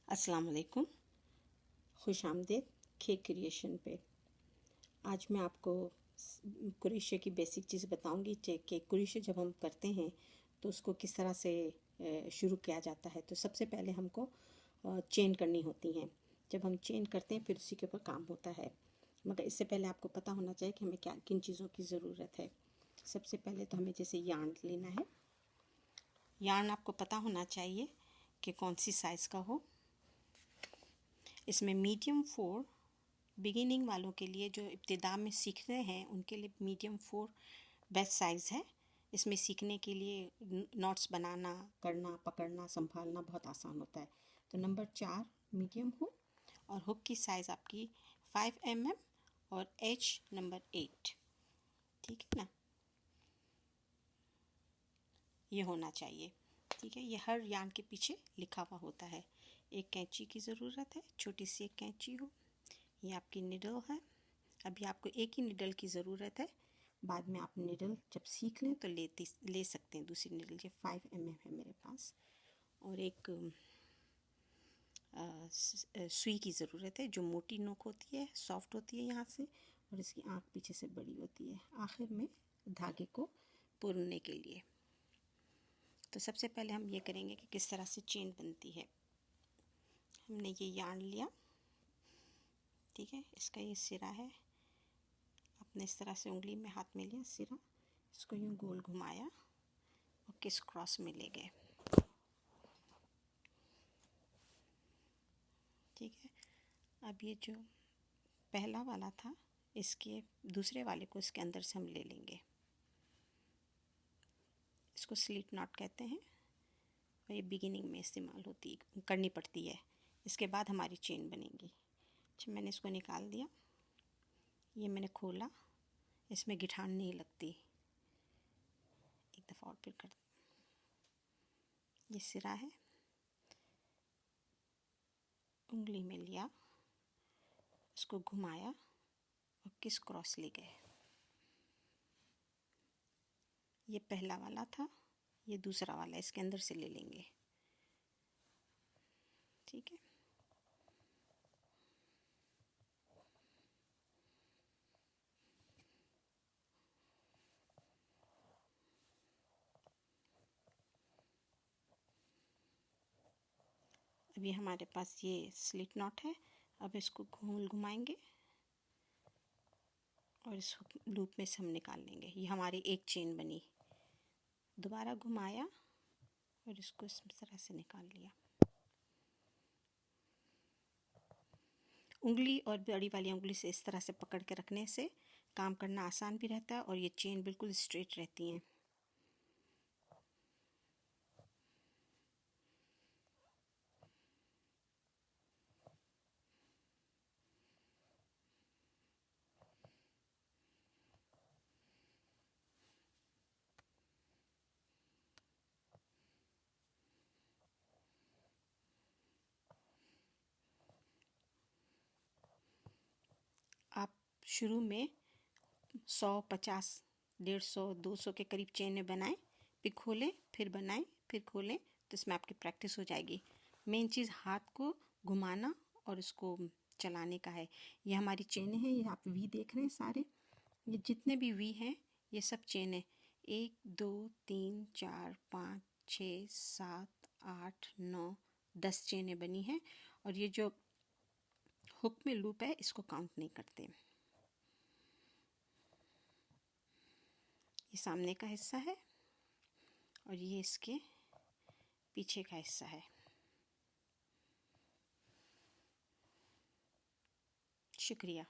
अस्सलाम वालेकुम, खुश आमदीद केक क्रिएशन पे। आज मैं आपको क्रोशे की बेसिक चीज़ बताऊंगी कि क्रोशे जब हम करते हैं तो उसको किस तरह से शुरू किया जाता है। तो सबसे पहले हमको चेन करनी होती हैं। जब हम चेन करते हैं फिर उसी के ऊपर काम होता है, मगर इससे पहले आपको पता होना चाहिए कि हमें क्या किन चीज़ों की ज़रूरत है। सबसे पहले तो हमें जैसे यार्न लेना है। यार्न आपको पता होना चाहिए कि कौन सी साइज़ का हो। इसमें मीडियम 4 बिगिनिंग वालों के लिए, जो इब्तिदा में सीख रहे हैं उनके लिए मीडियम 4 बेस्ट साइज़ है। इसमें सीखने के लिए नॉट्स बनाना, करना, पकड़ना, संभालना बहुत आसान होता है। तो नंबर 4 मीडियम हो और हुक की साइज़ आपकी 5 mm और एज नंबर 8। ठीक है ना, ये होना चाहिए। ठीक है, ये हर यार्न के पीछे लिखा हुआ होता है। एक कैंची की ज़रूरत है, छोटी सी एक कैंची हो। ये आपकी निडल है। अभी आपको एक ही निडल की ज़रूरत है, बाद में आप निडल जब सीख लें तो ले सकते हैं दूसरी निडल। ये 5 mm है मेरे पास। और एक सुई की ज़रूरत है जो मोटी नोक होती है, सॉफ्ट होती है यहाँ से, और इसकी आँख पीछे से बड़ी होती है आखिर में धागे को पुरने के लिए। तो सबसे पहले हम ये करेंगे कि किस तरह से चेन बनती है। हमने ये यार्न लिया, ठीक है, इसका ये सिरा है। आपने इस तरह से उंगली में हाथ में लिया सिरा, इसको यूँ गोल घुमाया और किस क्रॉस में ले गए। ठीक है, अब ये जो पहला वाला था इसके दूसरे वाले को इसके अंदर से हम ले लेंगे। इसको स्लिट नॉट कहते हैं और ये बिगिनिंग में इस्तेमाल करनी पड़ती है। इसके बाद हमारी चेन बनेगी। अच्छा, मैंने इसको निकाल दिया, ये मैंने खोला, इसमें गिठान नहीं लगती। एक दफ़ा और फिर कर, ये सिरा है, उंगली में लिया, इसको घुमाया और किस क्रॉस ले गए। ये पहला वाला था, ये दूसरा वाला, इसके अंदर से ले लेंगे। ठीक है, अभी हमारे पास ये स्लिट नॉट है। अब इसको घुमाएंगे और इस लूप में से हम निकाल लेंगे। ये हमारी एक चेन बनी। दोबारा घुमाया और इसको इस तरह से निकाल लिया। उंगली और बड़ी वाली उंगली से इस तरह से पकड़ के रखने से काम करना आसान भी रहता है और ये चेन बिल्कुल स्ट्रेट रहती हैं। आप शुरू में 100, 50, 150, 200 के करीब चेनें बनाएं, फिर खोलें, फिर बनाएं, फिर खोलें, तो इसमें आपकी प्रैक्टिस हो जाएगी। मेन चीज़ हाथ को घुमाना और इसको चलाने का है। ये हमारी चेनें हैं, ये आप वी देख रहे हैं सारे, ये जितने भी वी हैं ये सब चेन है। 1, 2, 3, 4, 5, 6, 7, 8, 9, 10 चेनें बनी हैं। और ये जो हुक में लूप है इसको काउंट नहीं करते। ये सामने का हिस्सा है और ये इसके पीछे का हिस्सा है। शुक्रिया।